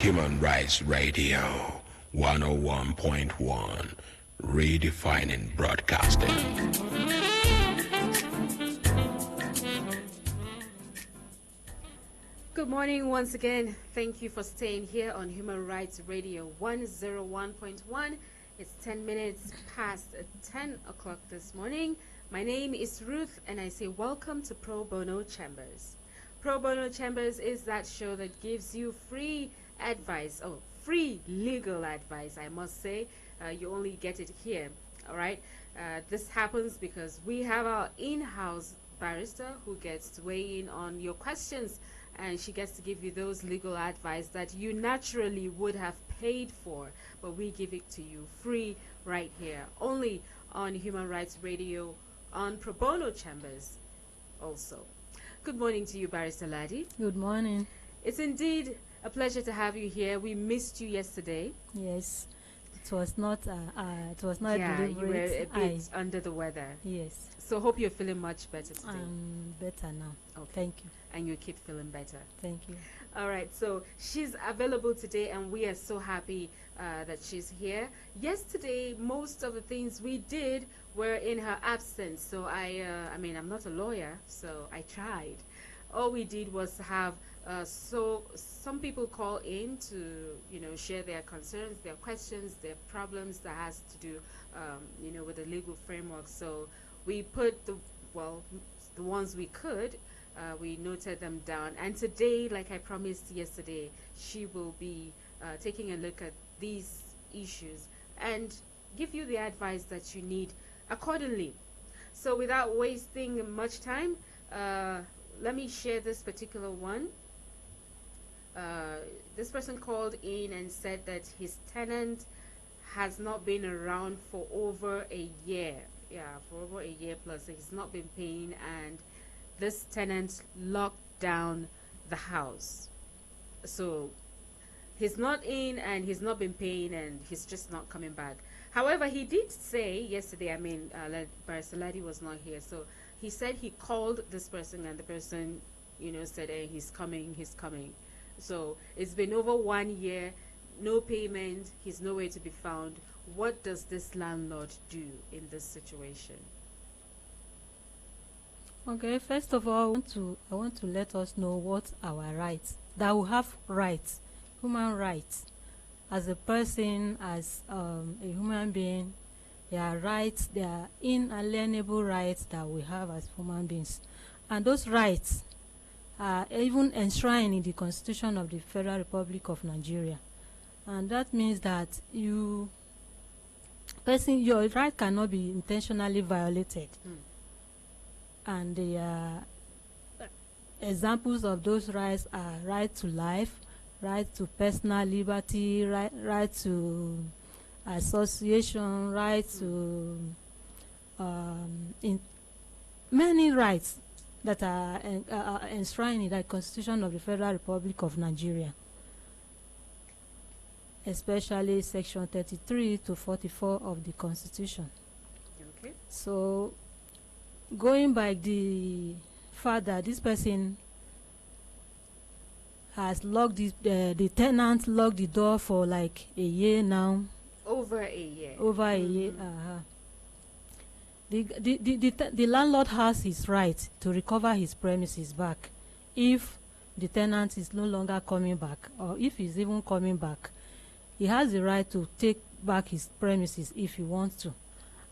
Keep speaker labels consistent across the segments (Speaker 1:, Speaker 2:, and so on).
Speaker 1: Human Rights Radio 101.1, redefining broadcasting.
Speaker 2: Good morning once again. Thank you for staying here on Human Rights Radio 101.1. It's 10 minutes past 10 o'clock this morning. My name is Ruth and I say welcome to Probono Chambers. Probono Chambers is that show that gives you free advice, free legal advice, I must say. You only get it here, all right? This happens because we have our in-house barrister who gets to weigh in on your questions, and she gets to give you those legal advice that you naturally would have paid for, but we give it to you free right here, only on Human Rights Radio on Pro Bono Chambers also. Good morning to you, Barrister Laddie.
Speaker 3: Good morning.
Speaker 2: It's indeed a pleasure to have you here. We missed you yesterday.
Speaker 3: Yes, it was not
Speaker 2: Yeah,
Speaker 3: deliberate.
Speaker 2: you were a bit under the weather.
Speaker 3: Yes,
Speaker 2: So hope you're feeling much better today.
Speaker 3: I'm better now.
Speaker 2: Okay.
Speaker 3: Thank you.
Speaker 2: And you keep feeling better.
Speaker 3: Thank you.
Speaker 2: All right, so she's available today, and we are so happy that she's here. Yesterday, most of the things we did were in her absence. So I mean, I'm not a lawyer, so I tried. All we did was have so some people call in to share their concerns, their questions, their problems that has to do with the legal framework. So we put the ones we could. We noted them down, and today, like I promised yesterday, she will be taking a look at these issues and give you the advice that you need accordingly. So without wasting much time, let me share this particular one. This person called in and said that his tenant has not been around for over a year. Yeah, for over a year plus. So he's not been paying, and this tenant locked down the house. So he's not in and he's not been paying and he's just not coming back. However, he did say yesterday, Barrister Laddie was not here, so he said he called this person and the person, said, hey, he's coming. So it's been over 1 year, no payment, he's nowhere to be found. What does this landlord do in this situation?
Speaker 3: Okay, first of all, I want to let us know what our rights. That we have rights, human rights. As a person, as a human being, there are rights, there are inalienable rights that we have as human beings. And those rights are even enshrined in the Constitution of the Federal Republic of Nigeria. And that means that your right cannot be intentionally violated. And the examples of those rights are right to life, right to personal liberty, right to association, right to in many rights that are enshrined in the Constitution of the Federal Republic of Nigeria, especially Section 33 to 44 of the Constitution.
Speaker 2: Okay.
Speaker 3: So, going by the fact that this person has locked the tenant locked the door for like a year now.
Speaker 2: Over a year.
Speaker 3: Over a year. The landlord has his right to recover his premises back if the tenant is no longer coming back, or if he's even coming back. He has the right to take back his premises if he wants to.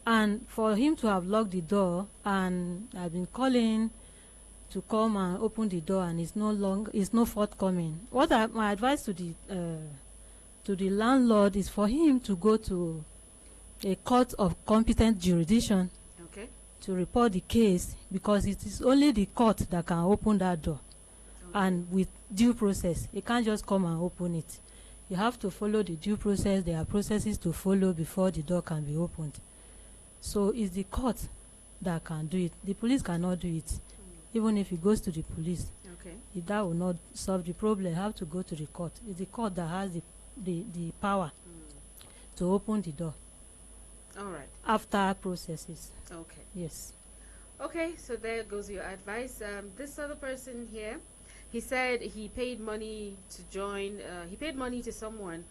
Speaker 3: And for him to have locked the door, and I've been calling to come and open the door, and it's no forthcoming. My advice to the landlord is for him to go to a court of competent jurisdiction.
Speaker 2: Okay.
Speaker 3: To report the case, because it is only the court that can open that door. Okay. And with due process, he can't just come and open it. You have to follow the due process. There are processes to follow before the door can be opened. So it's the court that can do it. The police cannot do it. Even if he goes to the police,
Speaker 2: Okay.
Speaker 3: that will not solve the problem. You have to go to the court. It's the court that has the power to open the door.
Speaker 2: All right.
Speaker 3: After processes.
Speaker 2: Okay.
Speaker 3: Yes.
Speaker 2: Okay, so there goes your advice. This other person here, He said he paid money to join. He paid money to someone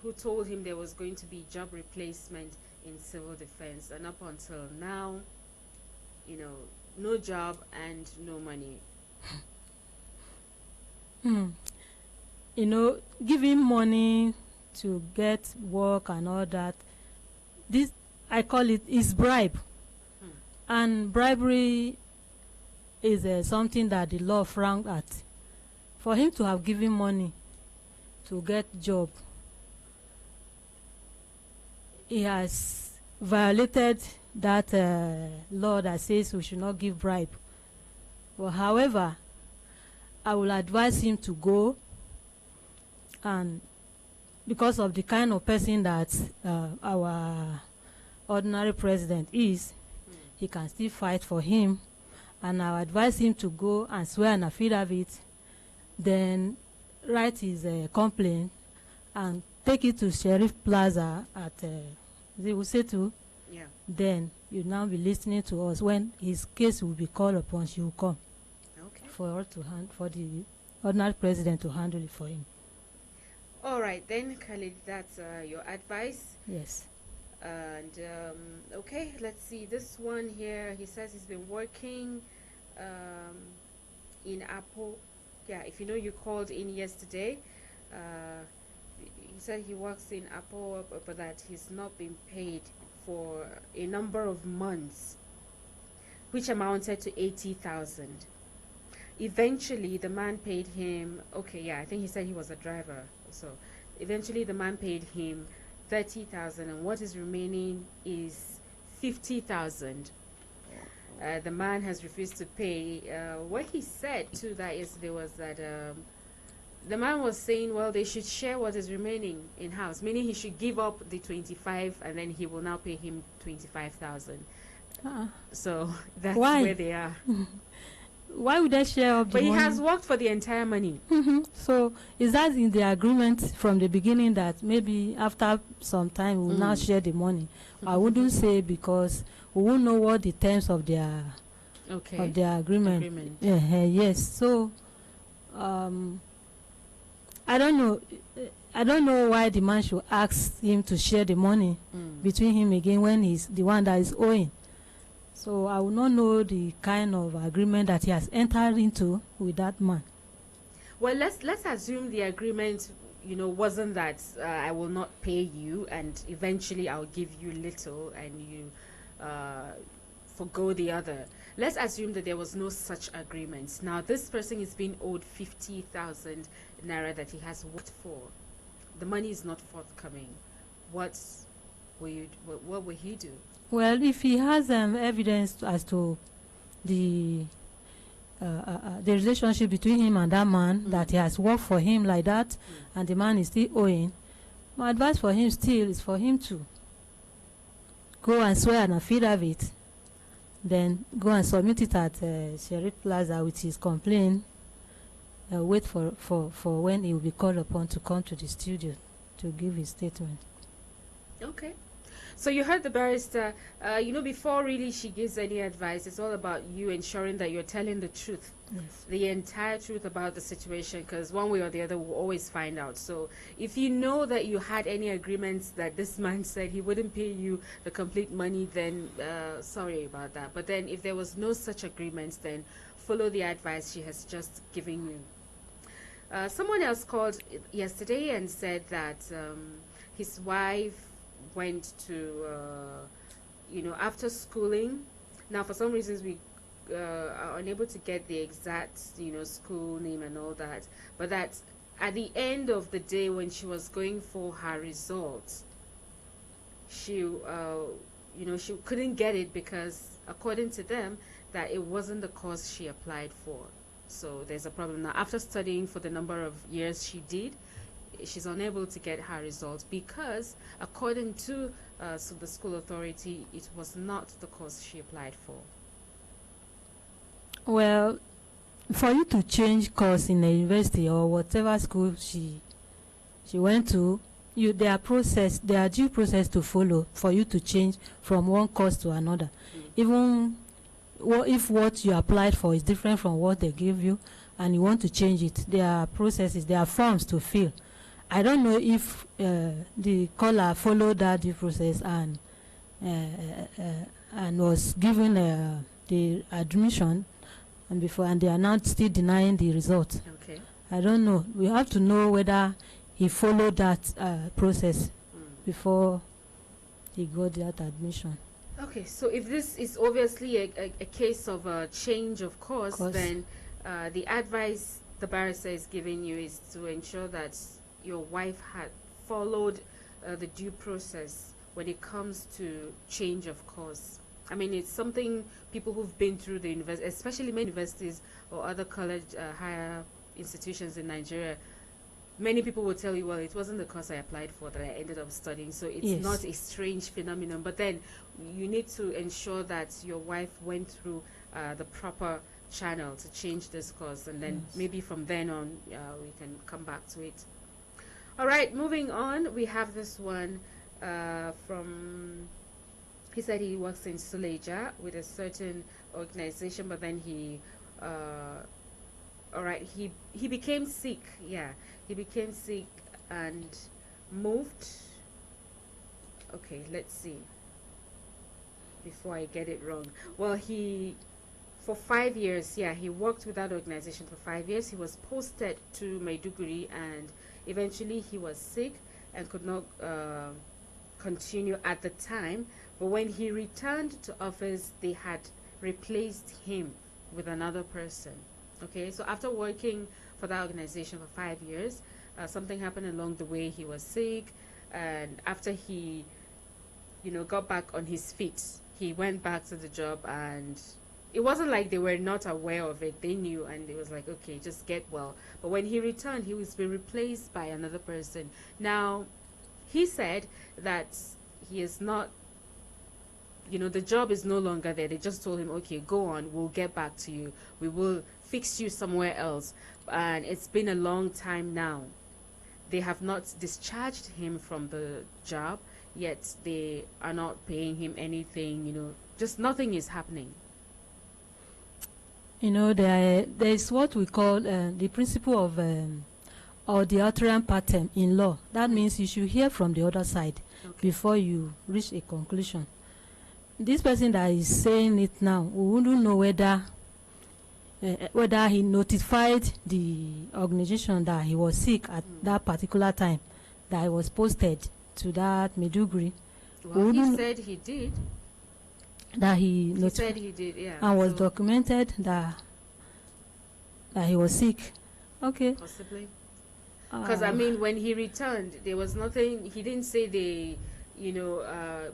Speaker 2: who told him there was going to be job replacement in civil defense, and up until now, no job and no money.
Speaker 3: Giving money to get work and all that, this, I call it, is bribe. And bribery is something that the law frowned at. For him to have given money to get job, he has violated that law that says we should not give bribe. But however, I will advise him to go, and because of the kind of person that our ordinary president is, he can still fight for him, and I'll advise him to go and swear an affidavit, then write his complaint and take it to Sheriff Plaza at Ziwusetu.
Speaker 2: Yeah.
Speaker 3: Then you'll now be listening to us. When his case will be called upon, she will come.
Speaker 2: Okay.
Speaker 3: For the ordinary president to handle it for him.
Speaker 2: All right, then, Khalid, that's your advice.
Speaker 3: Yes.
Speaker 2: And okay, let's see this one here. He says he's been working in Apple. Yeah, if you called in yesterday. He said he works in Apple, but that he's not been paid for a number of months, which amounted to 80,000. Eventually, the man paid him. Okay, yeah, I think he said he was a driver. So, eventually, the man paid him 30,000, and what is remaining is 50,000. The man has refused to pay. What he said to that yesterday was that the man was saying, well, they should share what is remaining in house, meaning he should give up the 25, and then he will now pay him 25,000. So that's where they are.
Speaker 3: Why would they share up the
Speaker 2: money? But
Speaker 3: money?
Speaker 2: he has worked for the entire money.
Speaker 3: So is that in the agreement from the beginning that maybe after some time we'll now share the money? I wouldn't say, because we won't know what the terms of their agreement. Yes. So I don't know. I don't know why the man should ask him to share the money between him again when he's the one that is owing. So I will not know the kind of agreement that he has entered into with that man.
Speaker 2: Well, let's assume the agreement, wasn't that I will not pay you, and eventually I'll give you little, and you forgo the other. Let's assume that there was no such agreement. Now, this person is being owed 50,000 naira that he has worked for. The money is not forthcoming. What will he do?
Speaker 3: Well, if he has evidence as to the relationship between him and that man, that he has worked for him like that, and the man is still owing, my advice for him still is for him to go and swear an affidavit, then go and submit it at Sheriff Plaza with his complaint. Wait for when he will be called upon to come to the studio to give his statement.
Speaker 2: Okay. So you heard the barrister. Before really she gives any advice, it's all about you ensuring that you're telling the truth, the entire truth about the situation, because one way or the other we'll always find out. So if you know that you had any agreements that this man said he wouldn't pay you the complete money, then sorry about that. But then if there was no such agreements, then follow the advice she has just given you. Someone else called yesterday and said that his wife went to, after schooling. Now, for some reasons, we are unable to get the exact, school name and all that. But that at the end of the day, when she was going for her results, she couldn't get it because, according to them, that it wasn't the course she applied for. So there's a problem now. After studying for the number of years she did, she's unable to get her results because, according to the school authority, it was not the course she applied for.
Speaker 3: Well, for you to change course in a university or whatever school she went to, there are due process to follow for you to change from one course to another. Even if what you applied for is different from what they give you, and you want to change it, there are processes, there are forms to fill. I don't know if the caller followed that due process and was given the admission and before, and they are now still denying the result.
Speaker 2: Okay.
Speaker 3: I don't know. We have to know whether he followed that process before he got that admission.
Speaker 2: Okay, so if this is obviously a case of a change of course, then the advice the barrister is giving you is to ensure that your wife had followed the due process when it comes to change of course. I mean, it's something people who've been through the university, especially many universities or other college, higher institutions in Nigeria, many people will tell you, well, it wasn't the course I applied for that I ended up studying, so it's not a strange phenomenon. But then you need to ensure that your wife went through the proper channel to change this course, and then maybe from then on we can come back to it. All right, moving on, we have this one from... He said he works in Suleja with a certain organization, but then he became sick. Yeah, he became sick and moved. Okay, let's see. Before I get it wrong. Well, for 5 years, he worked with that organization for 5 years. He was posted to Maiduguri, and eventually he was sick and could not continue at the time. But when he returned to office, they had replaced him with another person. Okay, so after working for that organization for 5 years, something happened along the way. He was sick, and after he, got back on his feet, he went back to the job, and it wasn't like they were not aware of it. They knew, and it was like, okay, just get well. But when he returned, he was being replaced by another person. Now, he said that he is not, the job is no longer there. They just told him, okay, go on, we'll get back to you. We will fix you somewhere else. And it's been a long time now. They have not discharged him from the job, yet they are not paying him anything, just nothing is happening.
Speaker 3: There is what we call the principle of or the authorian pattern in law. That means you should hear from the other side before you reach a conclusion. This person that is saying it now, we wouldn't know whether he notified the organization that he was sick at that particular time, that he was posted to that Maiduguri.
Speaker 2: Well, he said he did.
Speaker 3: That he
Speaker 2: said he did, yeah.
Speaker 3: And was documented that he was sick. Okay.
Speaker 2: Possibly. Because, when he returned, there was nothing, he didn't say they,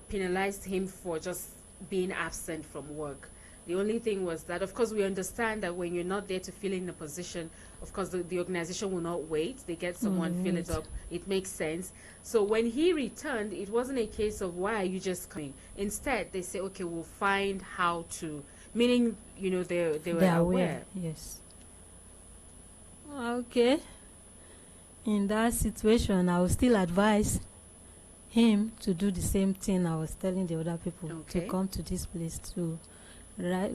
Speaker 2: penalized him for just being absent from work. The only thing was that, of course, we understand that when you're not there to fill in the position, of course, the organization will not wait. They get someone fill it up. It makes sense. So when he returned, it wasn't a case of, why are you just coming? Instead, they say, okay, we'll find how to, meaning, they were aware.
Speaker 3: Yes. Okay. In that situation, I would still advise him to do the same thing I was telling the other people, to come to this place to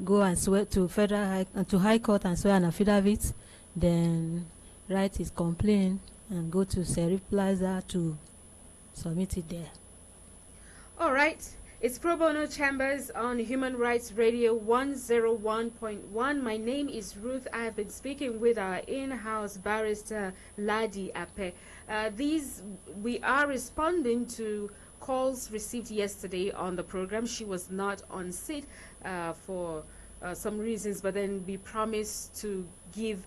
Speaker 3: go and swear to High Court and swear an affidavit, then write his complaint and go to Serif Plaza to submit it there.
Speaker 2: All right. It's Probono Chambers on Human Rights Radio 101.1. My name is Ruth. I have been speaking with our in-house barrister, Ladi Ape. We are responding to calls received yesterday on the program. She was not on seat for some reasons, but then we promised to give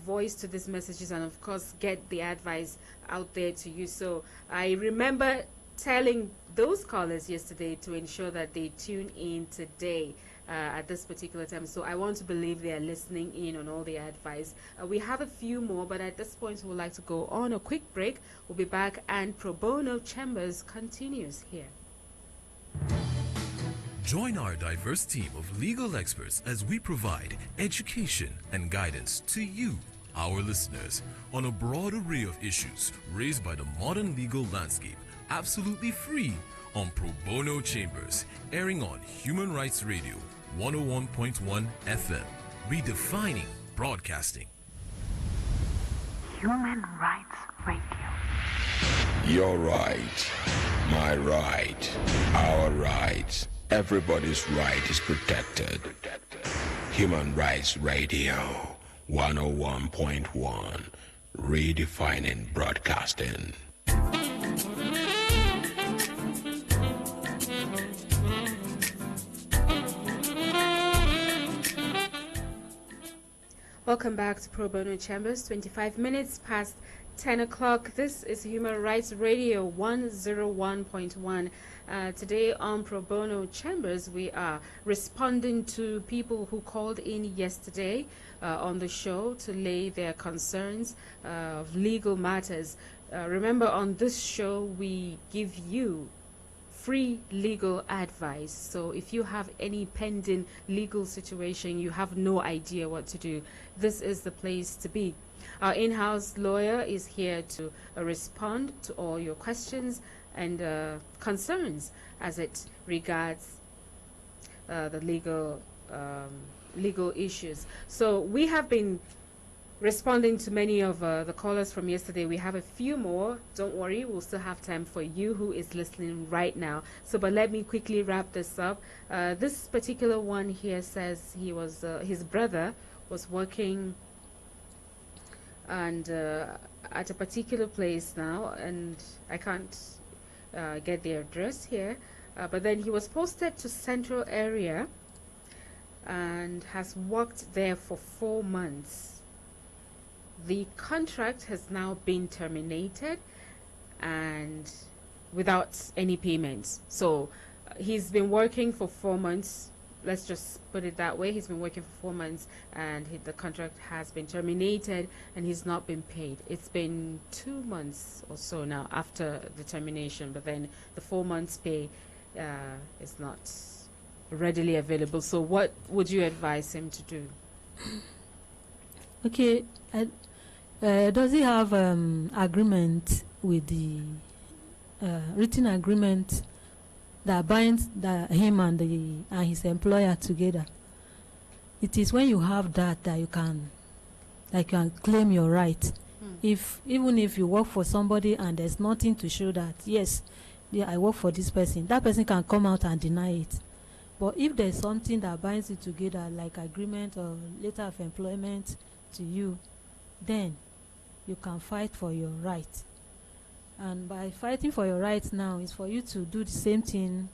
Speaker 2: voice to these messages and, of course, get the advice out there to you. So I remember telling those callers yesterday to ensure that they tune in today at this particular time. So I want to believe they are listening in on all the advice. We have a few more, but at this point we would like to go on a quick break. We'll be back, and Pro Bono Chambers continues here.
Speaker 4: Join our diverse team of legal experts as we provide education and guidance to you, our listeners, on a broad array of issues raised by the modern legal landscape, absolutely free on Pro Bono Chambers, airing on Human Rights Radio 101.1 FM, redefining broadcasting.
Speaker 5: Human Rights Radio.
Speaker 1: Your right, my right, our right. Everybody's right is protected. Human Rights Radio 101.1, redefining broadcasting.
Speaker 2: Welcome back to Probono Chambers, 25 minutes past 10 o'clock. This is Human Rights Radio 101.1. Today on Probono Chambers, we are responding to people who called in yesterday on the show to lay their concerns of legal matters. Remember, on this show, we give you free legal advice. So if you have any pending legal situation, you have no idea what to do, this is the place to be. Our in-house lawyer is here to respond to all your questions and concerns as it regards the legal issues. So we have been responding to many of the callers from yesterday. We have a few more. Don't worry, we'll still have time for you who is listening right now. So, but let me quickly wrap this up. This particular one here says he was his brother was working and at a particular place now, and I can't get the address here. But then he was posted to Central area and has worked there for 4 months. The contract has now been terminated and without any payments. So he's been working for 4 months. Let's just put it that way. He's been working for 4 months and the contract has been terminated and he's not been paid. It's been 2 months or so now after the termination, but then the 4 months pay is not readily available. So what would you advise him to do?
Speaker 3: Okay, does he have agreement with the written agreement that binds him and his employer together? It is when you have that you can claim your right. Even if you work for somebody and there's nothing to show that yes, I work for this person, that person can come out and deny it. But if there's something that binds it together, like agreement or letter of employment to you, then you can fight for your right. And by fighting for your rights now is for you to do the same thing,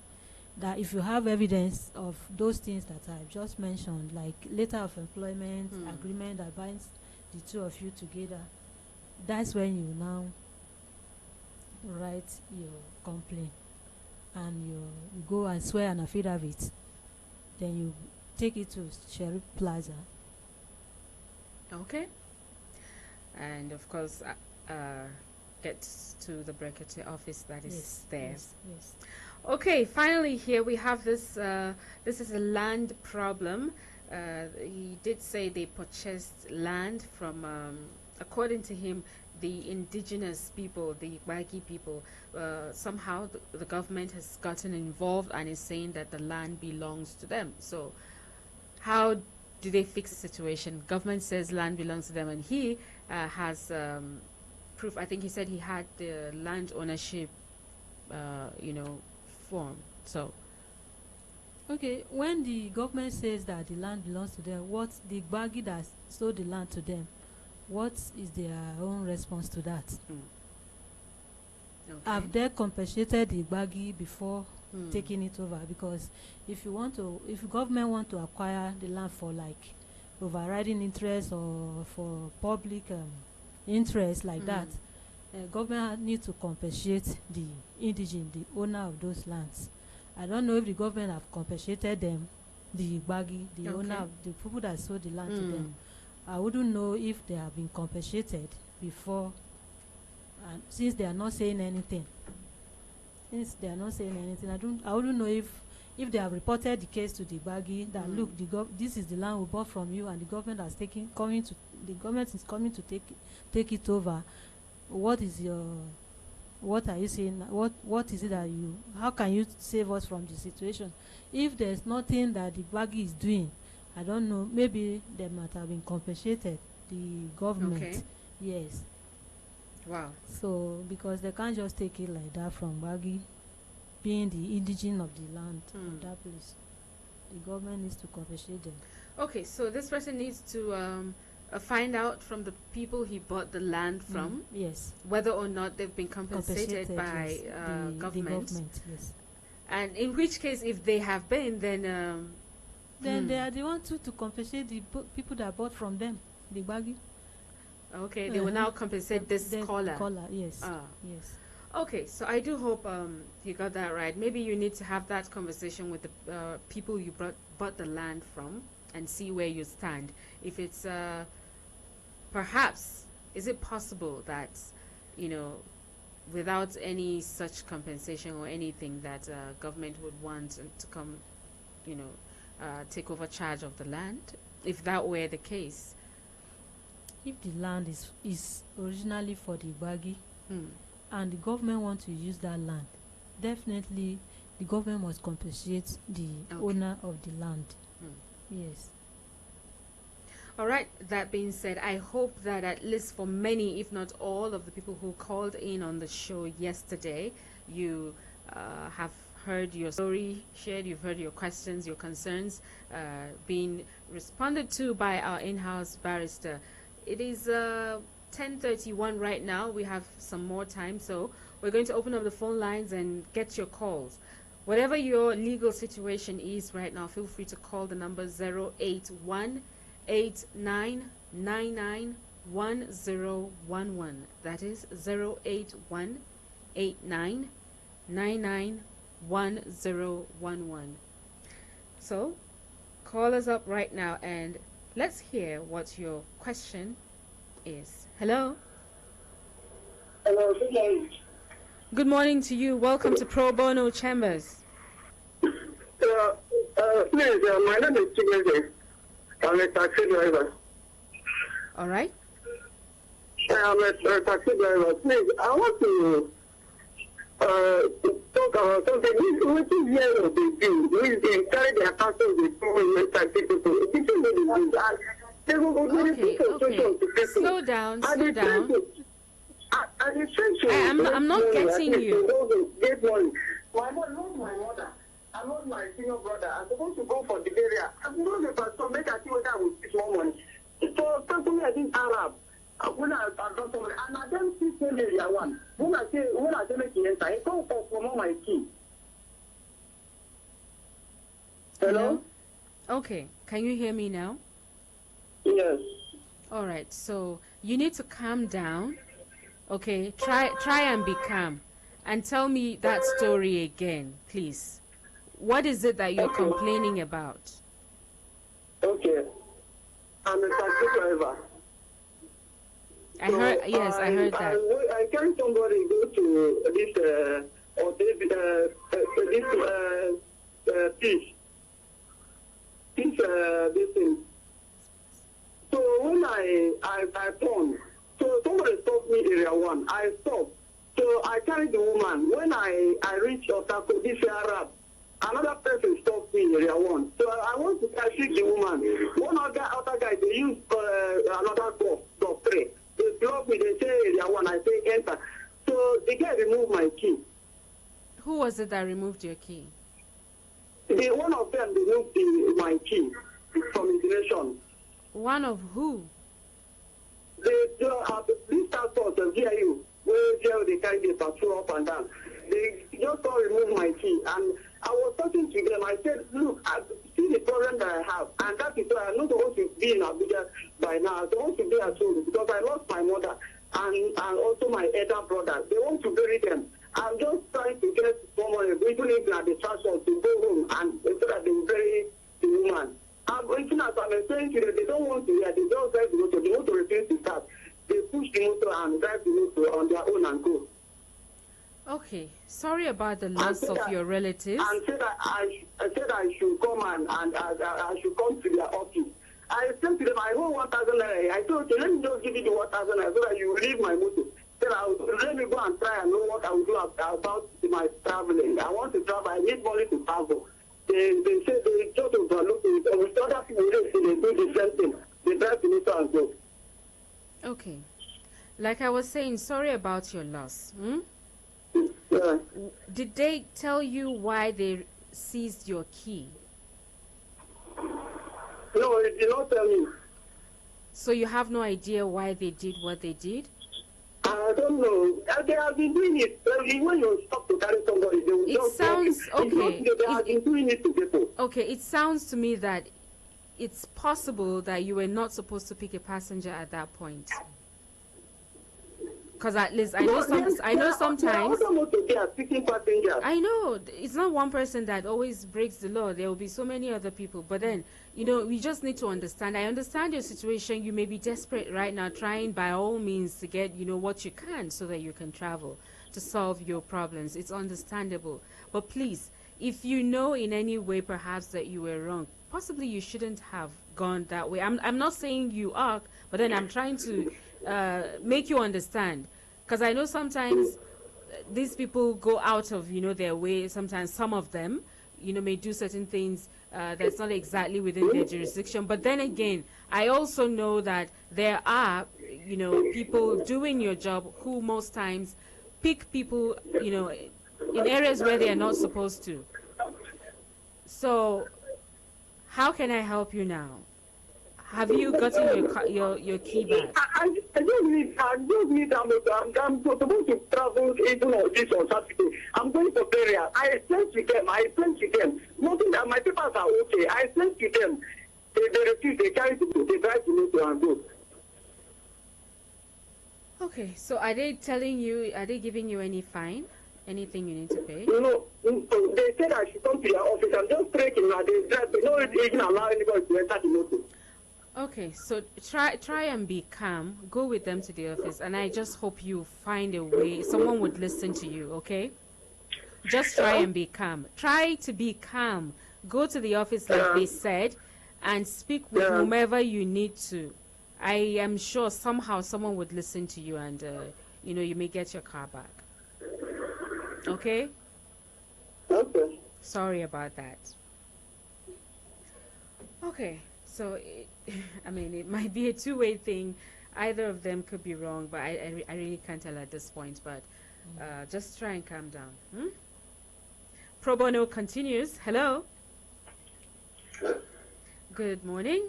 Speaker 3: that if you have evidence of those things that I've just mentioned, like letter of employment, agreement that binds the two of you together, that's when you now write your complaint and you go and swear an affidavit. Then you take it to Sheriff Plaza.
Speaker 2: Okay. And of course, get to the Brekete office that is there.
Speaker 3: Yes.
Speaker 2: Okay, finally here we have this. This is a land problem. He did say they purchased land from, according to him, the indigenous people, the Bagi people. Somehow the government has gotten involved and is saying that the land belongs to them. So how do they fix the situation? Government says land belongs to them, and he has proof. I think he said he had the land ownership, form. So,
Speaker 3: okay, when the government says that the land belongs to them, what's the Bagi that sold the land to them? What is their own response to that?
Speaker 2: Okay.
Speaker 3: Have they compensated the Bagi before taking it over? Because if government want to acquire the land for like overriding interest or for public interest like that, government needs to compensate the indigene, the owner of those lands. I don't know if the government have compensated them, the Bagi, the owner of the people that sold the land to them. I wouldn't know if they have been compensated before, and since they are not saying anything. I wouldn't know if they have reported the case to the Bagi that look, this is the land we bought from you, and the government is coming to take it over. What are you saying? What is it that how can you save us from the situation? If there's nothing that the Bagi is doing, I don't know, maybe they might have been compensated, the government.
Speaker 2: Okay.
Speaker 3: Yes.
Speaker 2: Wow.
Speaker 3: So because they can't just take it like that from Gbagi, being the indigene of the land of that place, the government needs to compensate them.
Speaker 2: Okay, so this person needs to find out from the people he bought the land from
Speaker 3: Yes.
Speaker 2: whether or not they've been compensated by
Speaker 3: yes.
Speaker 2: government.
Speaker 3: The government, yes.
Speaker 2: And in which case, if they have been, then
Speaker 3: Then they are the ones to compensate the people that bought from them, the Gbagi.
Speaker 2: okay, they will now compensate this caller.
Speaker 3: Yes.
Speaker 2: Ah.
Speaker 3: Yes.
Speaker 2: Okay, so I do hope you got that right. Maybe you need to have that conversation with the people you bought the land from and see where you stand. If it's perhaps, is it possible that, without any such compensation or anything, that government would want to come, take over charge of the land? If that were the case.
Speaker 3: If the land is originally for the Gbagi, and the government wants to use that land, definitely the government must compensate the owner of the land. Yes.
Speaker 2: All right, that being said, I hope that at least for many, if not all, of the people who called in on the show yesterday, you have heard your story shared, you've heard your questions, your concerns being responded to by our in-house barrister. It is 10:31 right now. We have some more time, so we're going to open up the phone lines and get your calls. Whatever your legal situation is right now, feel free to call the number 081-8999-1011. That is 081-8999-1011. So, call us up right now and let's hear what your question is. Hello?
Speaker 6: Hello, good morning.
Speaker 2: Good morning to you. Welcome to Probono Chambers.
Speaker 6: Please, my name is Chimeze. I'm a taxi driver.
Speaker 2: All right.
Speaker 6: I'm a taxi driver. Please, I want to talk about something. Which is here of the thing? Which they carry their passports with taxi people. This is the
Speaker 2: Okay. Slow down. I'm not getting you.
Speaker 6: My mother, my mother. I'm not my senior brother. I'm supposed to go for the area. I'm not the pastor. Make I see whether I will get more money. So, personally, I think Arab. When I got somebody, and I don't see the area one. When I say make it enter, I come for my key. Hello?
Speaker 2: Okay. Can you hear me now?
Speaker 6: Yes.
Speaker 2: All right. So you need to calm down. Okay. Try and be calm, and tell me that story again, please. What is it that you're complaining about?
Speaker 6: Okay. I'm a taxi driver.
Speaker 2: I heard that.
Speaker 6: I carry somebody go to this this thing. So when I turned, so somebody stopped me area one. I stopped. So I carried the woman. When I reached Otako, this Arab, another person stopped me in area one. So I want to catch the woman. One other guy, they use another door three. They block me, they say area one, I say enter. So the guy removed my key.
Speaker 2: Who was it that removed your key?
Speaker 6: One of them removed my key from immigration.
Speaker 2: One of who?
Speaker 6: This passport, the VIU, where they carry the patrol up and down. They just all remove my key. And I was talking to them. I said, look, I see the problem that I have. And that is why I'm not supposed to be in Abuja by now. I'm supposed to be at home because I lost my mother and also my elder brother. They want to bury them. I'm just trying to get someone, even if they are the transport, to go home and so that they will bury the woman. I'm waiting as I'm saying to them, they don't want to hear. They don't drive the motor. They want to refuse to start. They push the motor and drive the motor on their own and go.
Speaker 2: Okay. Sorry about the loss of your relatives.
Speaker 6: And said that I should come and I should come to their office. I said to them, I owe 1,000 naira. I said, okay, let me just give you the 1,000 naira so that you leave my motor. Then let me go and try and know what I will do about my traveling. I want to travel. I need money to travel. They say they just overlook it. With other people, they do the same thing. They drive to me and go.
Speaker 2: Okay. Like I was saying, sorry about your loss.
Speaker 6: Yeah.
Speaker 2: Did they tell you why they seized your key?
Speaker 6: No, it did not tell me.
Speaker 2: So you have no idea why they did what they did?
Speaker 6: I don't know. They have been doing it. When you stop to carry somebody, they will
Speaker 2: It
Speaker 6: just
Speaker 2: sounds okay.
Speaker 6: They have been doing it to people.
Speaker 2: Okay, it sounds to me that it's possible that you were not supposed to pick a passenger at that point. Because at least I know sometimes. I know it's not one person that always breaks the law. There will be so many other people. But then, we just need to understand. I understand your situation. You may be desperate right now, trying by all means to get, what you can so that you can travel to solve your problems. It's understandable. But please, if you know in any way perhaps that you were wrong, possibly you shouldn't have gone that way. I'm not saying you are, but then I'm trying to make you understand, because I know sometimes these people go out of their way. Sometimes some of them may do certain things that's not exactly within their jurisdiction, but then again I also know that there are people doing your job who most times pick people in areas where they are not supposed to. So how can I help you now? Have you gotten your key back?
Speaker 6: I don't need that. I'm supposed to travel even on this on Saturday. I'm going to burial. I explained to them. Nothing that my papers are okay. I explained to them. They refuse. They carry to go. They drive to me to and go.
Speaker 2: Okay, so are they giving you any fine? Anything you need to pay?
Speaker 6: They said I should come to your office. I'm just breaking now. They don't even allow anybody to enter the motor.
Speaker 2: Okay, so try and be calm. Go with them to the office, and I just hope you find a way. Someone would listen to you, okay? Just try and be calm. Try to be calm. Go to the office like they said, and speak with whomever you need to. I am sure somehow someone would listen to you, and you may get your car back. Okay?
Speaker 6: Okay.
Speaker 2: Sorry about that. Okay, so it might be a two-way thing. Either of them could be wrong, but I really can't tell at this point. But just try and calm down. Probono continues. Hello.
Speaker 7: Hello.
Speaker 2: Good morning.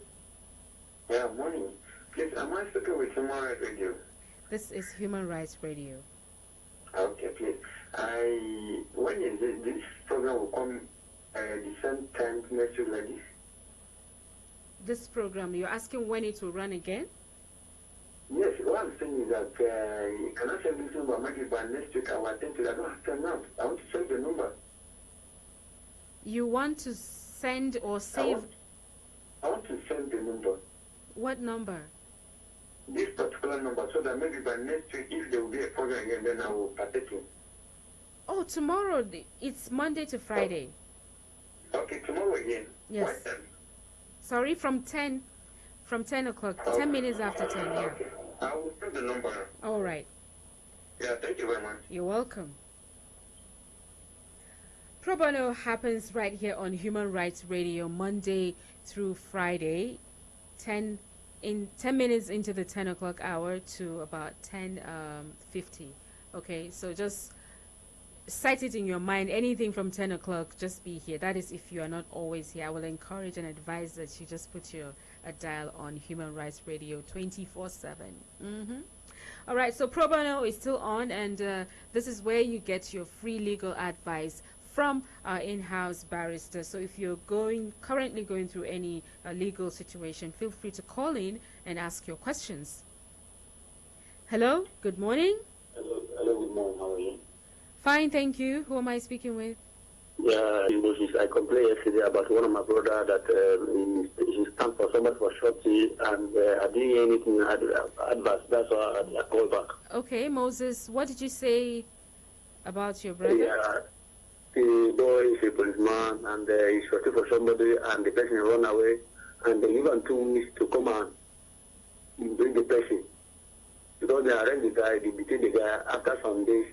Speaker 7: Yeah, morning. Please, am I speaking with Human Rights Radio?
Speaker 2: This is Human Rights Radio.
Speaker 7: Okay, please. When is this program will come the same time next week like this?
Speaker 2: This program, you're asking when it will run again?
Speaker 7: Yes, what I'm saying is that can I send this number maybe by next week? I will attend to that. I don't have time now. I want to send the number.
Speaker 2: You want to send or save?
Speaker 7: I want to send the number.
Speaker 2: What number?
Speaker 7: This particular number, so that maybe by next week, if there will be a program again, then I will partake in.
Speaker 2: Oh, tomorrow. It's Monday to Friday.
Speaker 7: Okay, tomorrow again.
Speaker 2: Yes.
Speaker 7: What time?
Speaker 2: Sorry, from 10 o'clock, 10 minutes after 10, yeah.
Speaker 7: Okay. I will send the number.
Speaker 2: All right.
Speaker 7: Yeah, thank you very much.
Speaker 2: You're welcome. Pro Bono happens right here on Human Rights Radio, Monday through Friday, 10 minutes into the 10 o'clock hour to about 10:50. Okay, so just set it in your mind. Anything from 10 o'clock, just be here. That is if you are not always here. I will encourage and advise that you just put your dial on Human Rights Radio 24/7. All right, so Pro Bono is still on, and this is where you get your free legal advice from our in-house barrister. So if you're currently going through any legal situation, feel free to call in and ask your questions. Hello, good morning.
Speaker 8: Hello, good morning. How are you?
Speaker 2: Fine, thank you. Who am I speaking with?
Speaker 8: Yeah, I complained yesterday about one of my brother that he stand for somebody for shorty, and I didn't hear anything adverse. That's why I called back.
Speaker 2: Okay, Moses, what did you say about your brother?
Speaker 8: Yeah, the boy is a policeman, and he's shorty for somebody, and the person run away, and they give him 2 weeks to come and bring the person. Because they arrest the guy, they detain the guy after some days,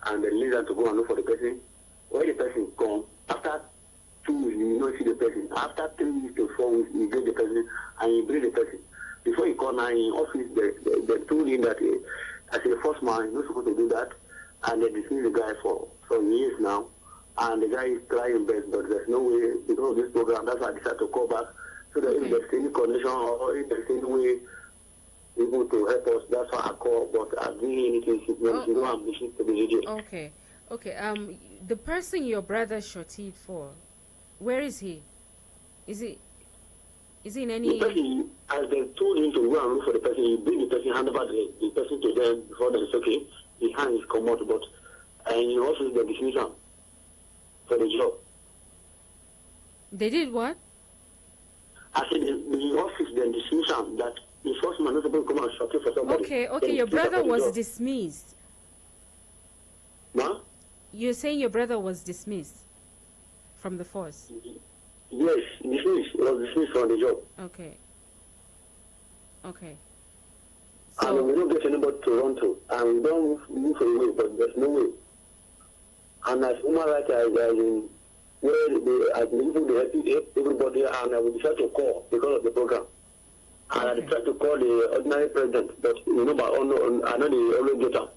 Speaker 8: and they leave them to go and look for the person. When the person comes, after 2 weeks, you don't see the person. After 3 weeks to 4 weeks, you get the person and you bring the person. Before you call now in office, they told him that As the first man, he's not supposed to do that. And they dismiss the guy for some years now. And the guy is trying best, but there's no way, because of this program, that's why I decided to call back. So that if there's any connection or if there's any way able to help us, that's why I call. But I didn't hear anything. She don't have mission to the video.
Speaker 2: Okay. The person your brother shot it for, where is he? Is he in any...
Speaker 8: The person, as they told him to go and look for the person, he bring the person, hand over the person to them before they say, okay, his hand is come out, but in the office they dismiss him for the job.
Speaker 2: They did what?
Speaker 8: I said in the office they dismiss him that the first man is supposed to come and shot it for somebody.
Speaker 2: Okay, your brother was dismissed.
Speaker 8: Huh?
Speaker 2: You're saying your brother was dismissed from the force?
Speaker 8: Yes, dismissed. He was dismissed from the job.
Speaker 2: Okay.
Speaker 8: And we don't get anybody to run to. And we don't move away, but there's no way. And as human rights, where as people they help everybody, and I will decide to call because of the program. And I decided to call the ordinary president, but I know they always get them.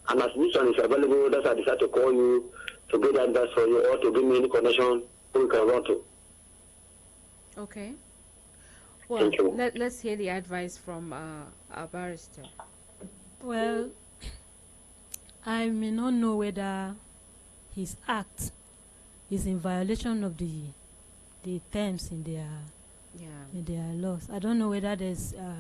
Speaker 8: And as this one is available, that's why I decided to call you to get advice for you or to give me any connection who we can run to.
Speaker 2: Okay. Well, let's hear the advice from our barrister.
Speaker 3: Well, I may not know whether his act is in violation of the terms in their laws. I don't know whether there's a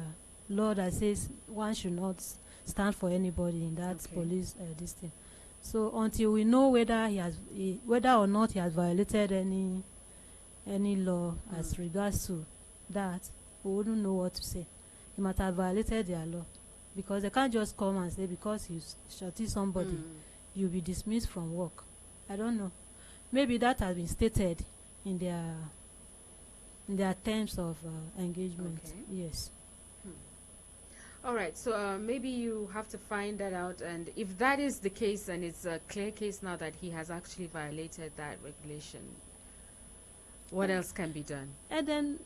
Speaker 3: law that says one should not stand for anybody in that police this thing. So until we know whether whether or not he has violated any law as regards to that, we wouldn't know what to say. He might have violated their law, because they can't just come and say because you shot somebody, you'll be dismissed from work. I don't know. Maybe that has been stated in their terms of engagement.
Speaker 2: Okay.
Speaker 3: Yes.
Speaker 2: All right, so maybe you have to find that out, and if that is the case, and it's a clear case now that he has actually violated that regulation, what else can be done? And
Speaker 3: then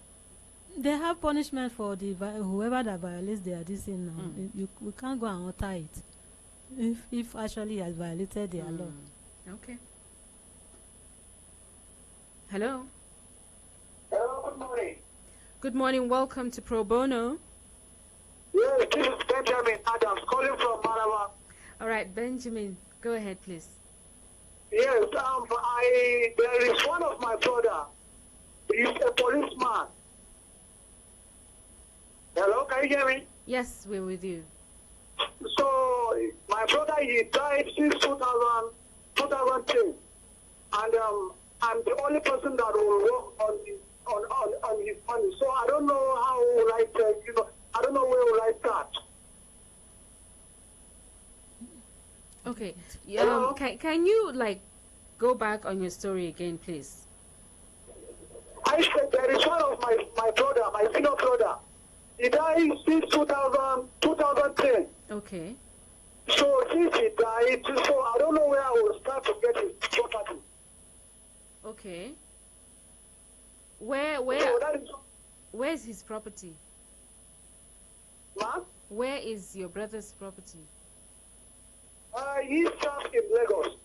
Speaker 3: they have punishment for whoever that violates their this thing now. We can't go and alter it if actually he has violated their law.
Speaker 2: Okay. Hello.
Speaker 6: Hello, good morning.
Speaker 2: Good morning. Welcome to Pro Bono.
Speaker 6: Yes, this is Benjamin Adams calling from Malawa.
Speaker 2: All right, Benjamin, go ahead, please.
Speaker 6: Yes, there is one of my brother. He's a policeman. Hello, can you hear me?
Speaker 2: Yes, we're with you.
Speaker 6: So my brother, he died since 2010, and I'm the only person that will work on his money. So I don't know how I don't know where will I start.
Speaker 2: Okay. Can you go back on your story again, please?
Speaker 6: I said there is one of my brother, my senior brother. He died since 2010.
Speaker 2: Okay.
Speaker 6: So since he died, so I don't know where I will start to get his property.
Speaker 2: Okay. Where's his property?
Speaker 6: Huh?
Speaker 2: Where is your brother's property?
Speaker 6: He serves in Lagos.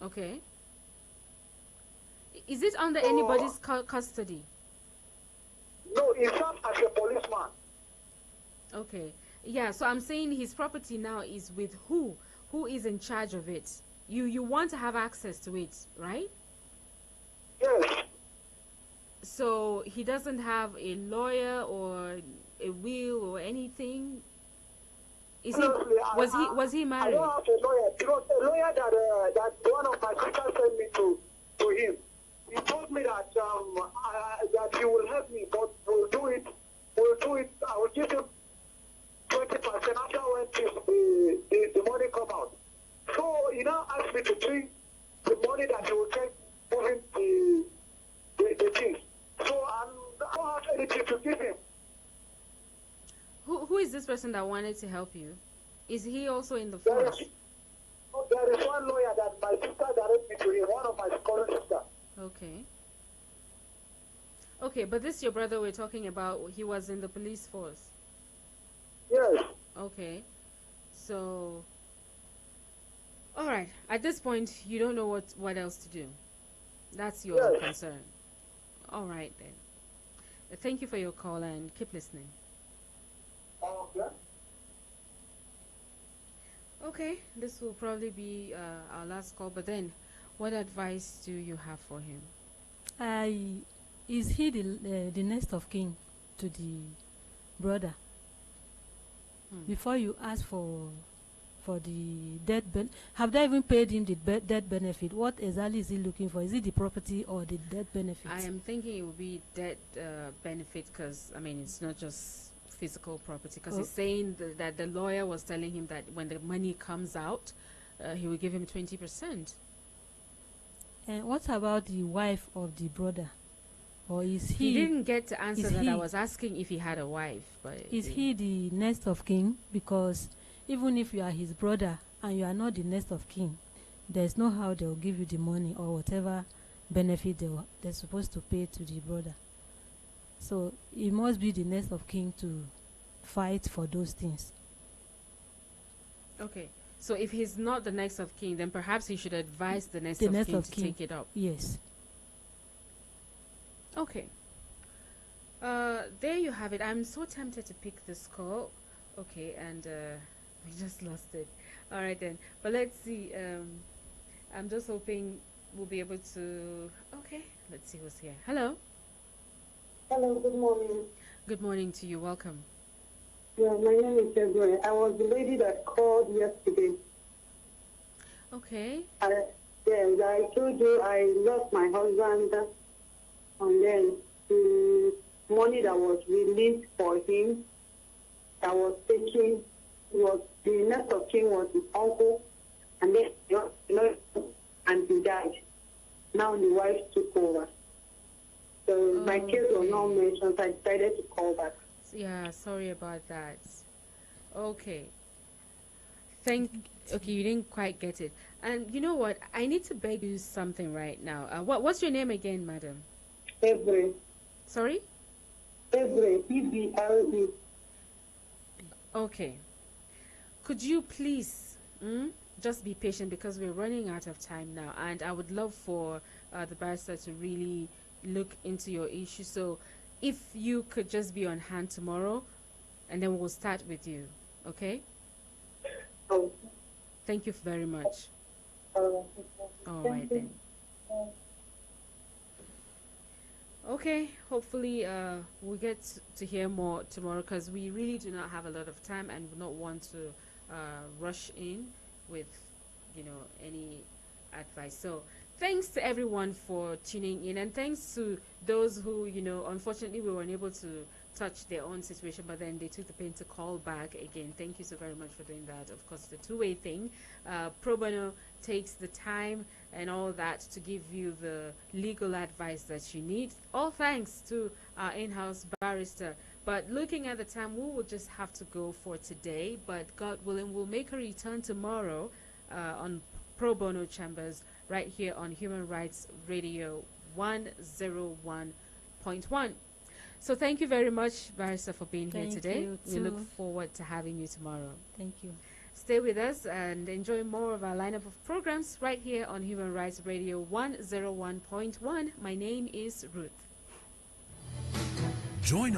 Speaker 2: Okay. Is it under anybody's custody?
Speaker 6: No, he serves as a policeman.
Speaker 2: Okay. Yeah, so I'm saying his property now is with who? Who is in charge of it? You want to have access to it, right?
Speaker 6: Yes.
Speaker 2: So he doesn't have a lawyer or a will or anything? Was he married?
Speaker 6: I don't have a lawyer, because a lawyer that one of my sisters sent me to him. He told me that that he will help me, but we'll do it. I will give him 20% after when the money come out. So he now asked me to bring the money that he will take moving the things. So I don't have anything to give him.
Speaker 2: Who is this person that wanted to help you? Is he also in the force?
Speaker 6: There is one lawyer that my sister directed me to him, one of my scholar sisters.
Speaker 2: Okay. Okay, but this your brother we're talking about, he was in the police force.
Speaker 6: Yes.
Speaker 2: Okay. So, all right. At this point, you don't know what else to do. That's your
Speaker 6: Yes.
Speaker 2: concern. All right then. Thank you for your call and keep listening.
Speaker 6: Okay.
Speaker 2: Okay, this will probably be our last call, but then what advice do you have for him?
Speaker 3: I Is he the next of kin to the brother? Before you ask for the have they even paid him the death benefit? What exactly is he looking for? Is it the property or the death benefit?
Speaker 2: I am thinking it will be debt benefit because, I mean, it's not just physical property because he's saying that the lawyer was telling him that when the money comes out, he will give him 20%.
Speaker 3: And what about the wife of the brother? Or is
Speaker 2: He didn't get to answer that. I
Speaker 3: he-
Speaker 2: was asking if he had a wife, but
Speaker 3: is he the next of kin? Because even if you are his brother and you are not the next of kin, there's no how they'll give you the money or whatever benefit they're supposed to pay to the brother. So it must be the next of kin to fight for those things.
Speaker 2: Okay. So if he's not the next of kin, then perhaps he should advise the next
Speaker 3: The
Speaker 2: of
Speaker 3: next
Speaker 2: kin
Speaker 3: of
Speaker 2: to
Speaker 3: kin.
Speaker 2: take it up.
Speaker 3: Yes.
Speaker 2: Okay. There you have it. I'm so tempted to pick this call. Okay, and we just lost it. All right then. But let's see. I'm just hoping we'll be able to. Okay, let's see who's here. Hello.
Speaker 6: Hello, good morning.
Speaker 2: Good morning to you. Welcome.
Speaker 6: Yeah, my name is Edwin. I was the lady that called yesterday.
Speaker 2: Okay.
Speaker 6: Yes, I told you I lost my husband, and then the money that was released for him, that was taken, was the next of kin was his uncle, and then and he died. Now the wife took over. So my case was not mentioned, so I decided to call back.
Speaker 2: Yeah, sorry about that. Okay. Okay, you didn't quite get it. And you know what? I need to beg you something right now. What's your name again, madam?
Speaker 6: Every,
Speaker 2: Sorry?
Speaker 6: EBLE.
Speaker 2: Okay. Could you please just be patient because we're running out of time now, and I would love for the barrister to really look into your issue. So if you could just be on hand tomorrow, and then we'll start with you. Okay?
Speaker 6: Oh,
Speaker 2: Thank you very much.
Speaker 6: uh,
Speaker 2: All right then. Okay, hopefully we'll get to hear more tomorrow because we really do not have a lot of time and would not want to rush in with, any advice. So thanks to everyone for tuning in, and thanks to those who, unfortunately we were unable to touch their own situation, but then they took the pain to call back again. Thank you so very much for doing that. Of course, the two-way thing. Probono takes the time and all that to give you the legal advice that you need. All thanks to our in-house barrister. But looking at the time, we will just have to go for today. But God willing, we'll make a return tomorrow on Pro Bono Chambers right here on Human Rights Radio 101.1. So thank you very much, Barrister, for being here today. We look forward to having you tomorrow.
Speaker 3: Thank you.
Speaker 2: Stay with us and enjoy more of our lineup of programs right here on Human Rights Radio 101.1. My name is Ruth.
Speaker 4: Join our